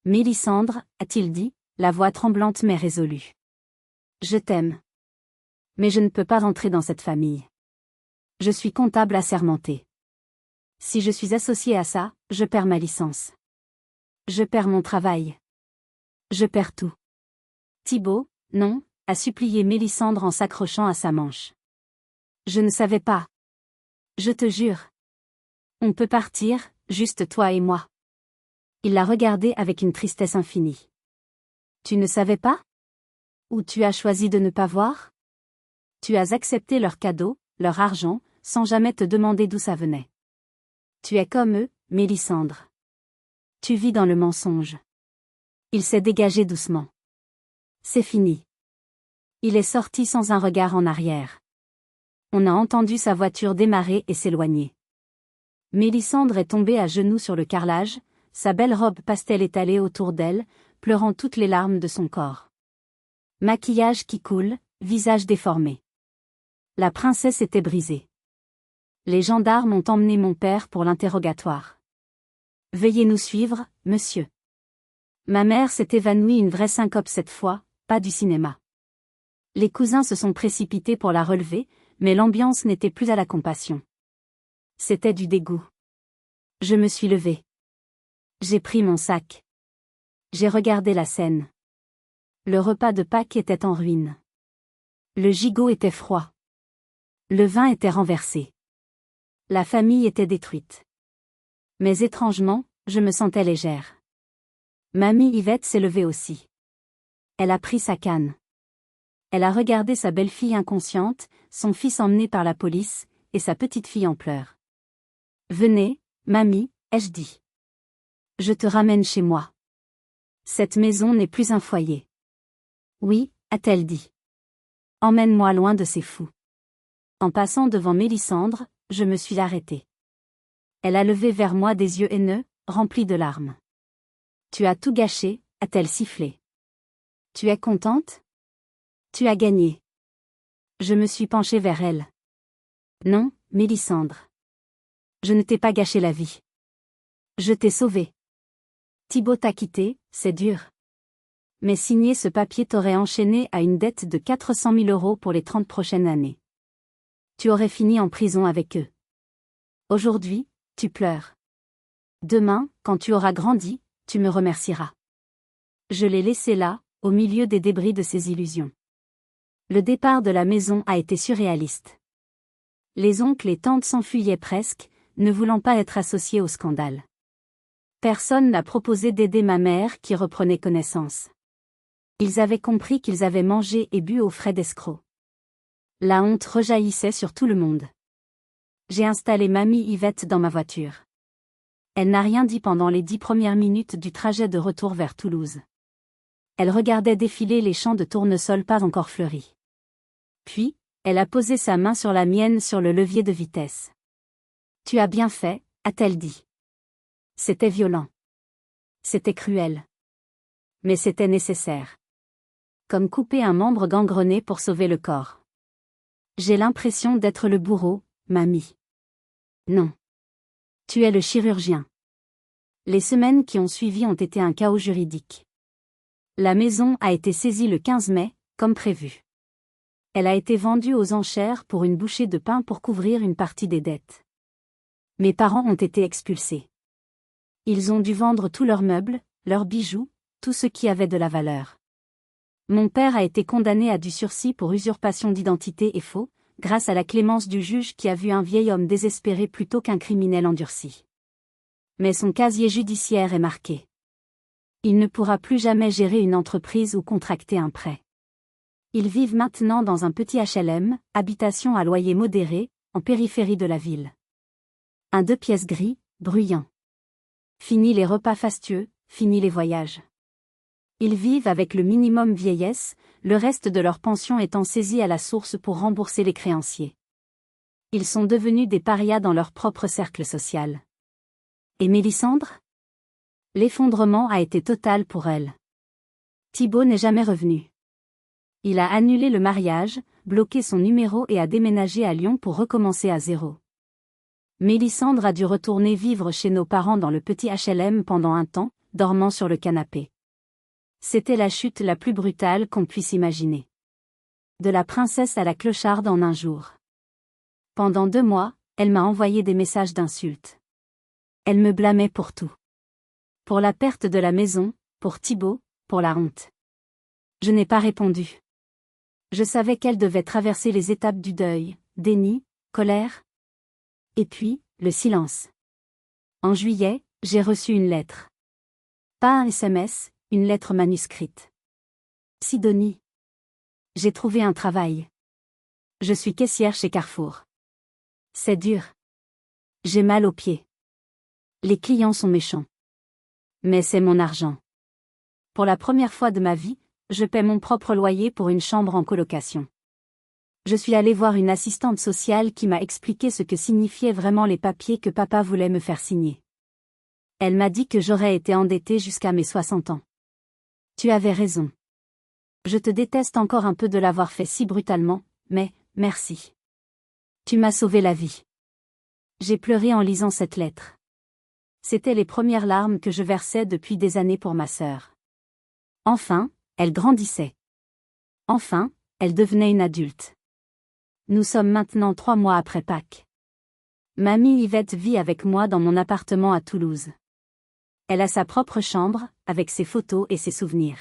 Mélisandre, a-t-il dit, la voix tremblante mais résolue. Je t'aime. Mais je ne peux pas entrer dans cette famille. Je suis comptable assermenté. Si je suis associé à ça, je perds ma licence. Je perds mon travail. Je perds tout. Thibault, non, a supplié Mélisandre en s'accrochant à sa manche. Je ne savais pas. Je te jure. On peut partir, juste toi et moi. Il l'a regardé avec une tristesse infinie. Tu ne savais pas? Ou tu as choisi de ne pas voir? Tu as accepté leur cadeau, leur argent, sans jamais te demander d'où ça venait. Tu es comme eux, Mélisandre. Tu vis dans le mensonge. Il s'est dégagé doucement. C'est fini. Il est sorti sans un regard en arrière. On a entendu sa voiture démarrer et s'éloigner. Mélisandre est tombée à genoux sur le carrelage, sa belle robe pastel étalée autour d'elle, pleurant toutes les larmes de son corps. Maquillage qui coule, visage déformé. La princesse était brisée. Les gendarmes ont emmené mon père pour l'interrogatoire. Veuillez nous suivre, monsieur. Ma mère s'est évanouie une vraie syncope cette fois, pas du cinéma. Les cousins se sont précipités pour la relever, mais l'ambiance n'était plus à la compassion. C'était du dégoût. Je me suis levée. J'ai pris mon sac. J'ai regardé la scène. Le repas de Pâques était en ruine. Le gigot était froid. Le vin était renversé. La famille était détruite. Mais étrangement, je me sentais légère. Mamie Yvette s'est levée aussi. Elle a pris sa canne. Elle a regardé sa belle-fille inconsciente, son fils emmené par la police, et sa petite-fille en pleurs. « Venez, mamie, ai-je dit. Je te ramène chez moi. Cette maison n'est plus un foyer. »« Oui, a-t-elle dit. Emmène-moi loin de ces fous. » En passant devant Mélissandre, je me suis arrêtée. Elle a levé vers moi des yeux haineux, remplis de larmes. « Tu as tout gâché, a-t-elle sifflé. Tu es contente? Tu as gagné. » Je me suis penchée vers elle. « Non, Mélissandre. Je ne t'ai pas gâché la vie. Je t'ai sauvée. Thibaut t'a quitté, c'est dur. Mais signer ce papier t'aurait enchaîné à une dette de 400 000 € pour les 30 prochaines années. Tu aurais fini en prison avec eux. Aujourd'hui, tu pleures. Demain, quand tu auras grandi, tu me remercieras. » Je l'ai laissé là, au milieu des débris de ses illusions. Le départ de la maison a été surréaliste. Les oncles et tantes s'enfuyaient presque, ne voulant pas être associés au scandale. Personne n'a proposé d'aider ma mère qui reprenait connaissance. Ils avaient compris qu'ils avaient mangé et bu aux frais d'escrocs. La honte rejaillissait sur tout le monde. J'ai installé mamie Yvette dans ma voiture. Elle n'a rien dit pendant les 10 premières minutes du trajet de retour vers Toulouse. Elle regardait défiler les champs de tournesol pas encore fleuris. Puis, elle a posé sa main sur la mienne sur le levier de vitesse. « Tu as bien fait, » a-t-elle dit. C'était violent. C'était cruel. Mais c'était nécessaire. Comme couper un membre gangrené pour sauver le corps. J'ai l'impression d'être le bourreau, mamie. Non. Tu es le chirurgien. Les semaines qui ont suivi ont été un chaos juridique. La maison a été saisie le 15 mai, comme prévu. Elle a été vendue aux enchères pour une bouchée de pain pour couvrir une partie des dettes. Mes parents ont été expulsés. Ils ont dû vendre tous leurs meubles, leurs bijoux, tout ce qui avait de la valeur. Mon père a été condamné à du sursis pour usurpation d'identité et faux, grâce à la clémence du juge qui a vu un vieil homme désespéré plutôt qu'un criminel endurci. Mais son casier judiciaire est marqué. Il ne pourra plus jamais gérer une entreprise ou contracter un prêt. Ils vivent maintenant dans un petit HLM, habitation à loyer modéré, en périphérie de la ville. Un 2 pièces gris, bruyant. Fini les repas fastueux, fini les voyages. Ils vivent avec le minimum vieillesse, le reste de leur pension étant saisi à la source pour rembourser les créanciers. Ils sont devenus des parias dans leur propre cercle social. Et Mélissandre? L'effondrement a été total pour elle. Thibaut n'est jamais revenu. Il a annulé le mariage, bloqué son numéro et a déménagé à Lyon pour recommencer à zéro. Mélissandre a dû retourner vivre chez nos parents dans le petit HLM pendant un temps, dormant sur le canapé. C'était la chute la plus brutale qu'on puisse imaginer. De la princesse à la clocharde en un jour. Pendant 2 mois, elle m'a envoyé des messages d'insultes. Elle me blâmait pour tout. Pour la perte de la maison, pour Thibaut, pour la honte. Je n'ai pas répondu. Je savais qu'elle devait traverser les étapes du deuil, déni, colère. Et puis, le silence. En juillet, j'ai reçu une lettre. Pas un SMS, une lettre manuscrite. Sidonie. J'ai trouvé un travail. Je suis caissière chez Carrefour. C'est dur. J'ai mal aux pieds. Les clients sont méchants. Mais c'est mon argent. Pour la première fois de ma vie, je paie mon propre loyer pour une chambre en colocation. Je suis allée voir une assistante sociale qui m'a expliqué ce que signifiaient vraiment les papiers que papa voulait me faire signer. Elle m'a dit que j'aurais été endettée jusqu'à mes 60 ans. Tu avais raison. Je te déteste encore un peu de l'avoir fait si brutalement, mais, merci. Tu m'as sauvé la vie. J'ai pleuré en lisant cette lettre. C'étaient les premières larmes que je versais depuis des années pour ma sœur. Enfin, elle grandissait. Enfin, elle devenait une adulte. Nous sommes maintenant 3 mois après Pâques. Mamie Yvette vit avec moi dans mon appartement à Toulouse. Elle a sa propre chambre, avec ses photos et ses souvenirs.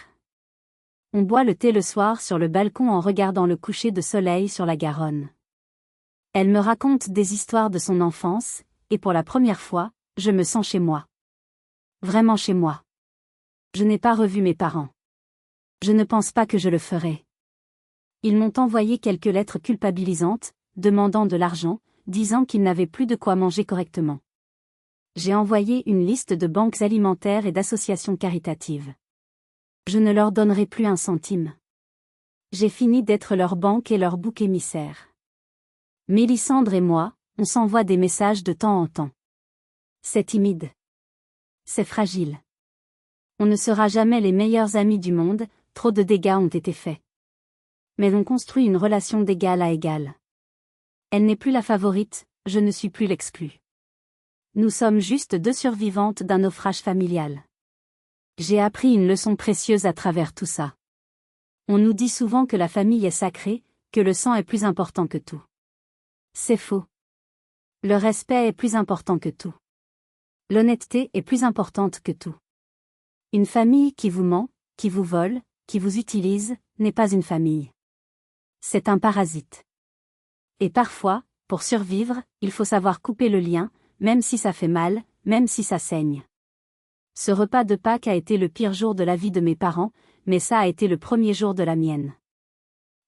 On boit le thé le soir sur le balcon en regardant le coucher de soleil sur la Garonne. Elle me raconte des histoires de son enfance, et pour la première fois, je me sens chez moi. Vraiment chez moi. Je n'ai pas revu mes parents. Je ne pense pas que je le ferai. Ils m'ont envoyé quelques lettres culpabilisantes, demandant de l'argent, disant qu'ils n'avaient plus de quoi manger correctement. J'ai envoyé une liste de banques alimentaires et d'associations caritatives. Je ne leur donnerai plus un centime. J'ai fini d'être leur banque et leur bouc émissaire. Mélissandre et moi, on s'envoie des messages de temps en temps. C'est timide. C'est fragile. On ne sera jamais les meilleurs amis du monde, trop de dégâts ont été faits. Mais on construit une relation d'égal à égal. Elle n'est plus la favorite, je ne suis plus l'exclue. Nous sommes juste 2 survivantes d'un naufrage familial. J'ai appris une leçon précieuse à travers tout ça. On nous dit souvent que la famille est sacrée, que le sang est plus important que tout. C'est faux. Le respect est plus important que tout. L'honnêteté est plus importante que tout. Une famille qui vous ment, qui vous vole, qui vous utilise, n'est pas une famille. C'est un parasite. Et parfois, pour survivre, il faut savoir couper le lien, même si ça fait mal, même si ça saigne. Ce repas de Pâques a été le pire jour de la vie de mes parents, mais ça a été le premier jour de la mienne.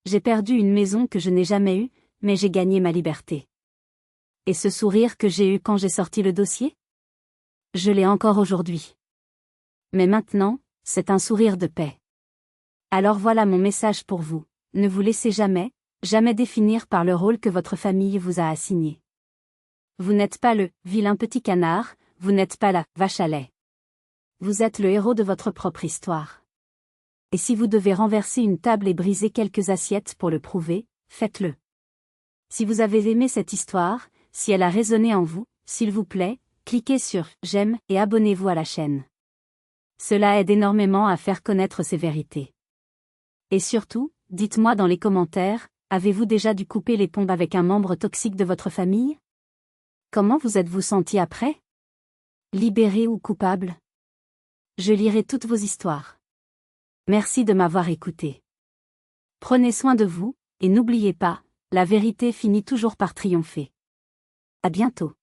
J'ai perdu une maison que je n'ai jamais eue, mais j'ai gagné ma liberté. Et ce sourire que j'ai eu quand j'ai sorti le dossier? Je l'ai encore aujourd'hui. Mais maintenant, c'est un sourire de paix. Alors voilà mon message pour vous, ne vous laissez jamais, jamais définir par le rôle que votre famille vous a assigné. Vous n'êtes pas le « vilain petit canard », vous n'êtes pas la « vache à lait ». Vous êtes le héros de votre propre histoire. Et si vous devez renverser une table et briser quelques assiettes pour le prouver, faites-le. Si vous avez aimé cette histoire, si elle a résonné en vous, s'il vous plaît, cliquez sur « j'aime » et abonnez-vous à la chaîne. Cela aide énormément à faire connaître ces vérités. Et surtout, dites-moi dans les commentaires, avez-vous déjà dû couper les ponts avec un membre toxique de votre famille? Comment vous êtes-vous senti après? Libéré ou coupable? Je lirai toutes vos histoires. Merci de m'avoir écouté. Prenez soin de vous, et n'oubliez pas, la vérité finit toujours par triompher. À bientôt.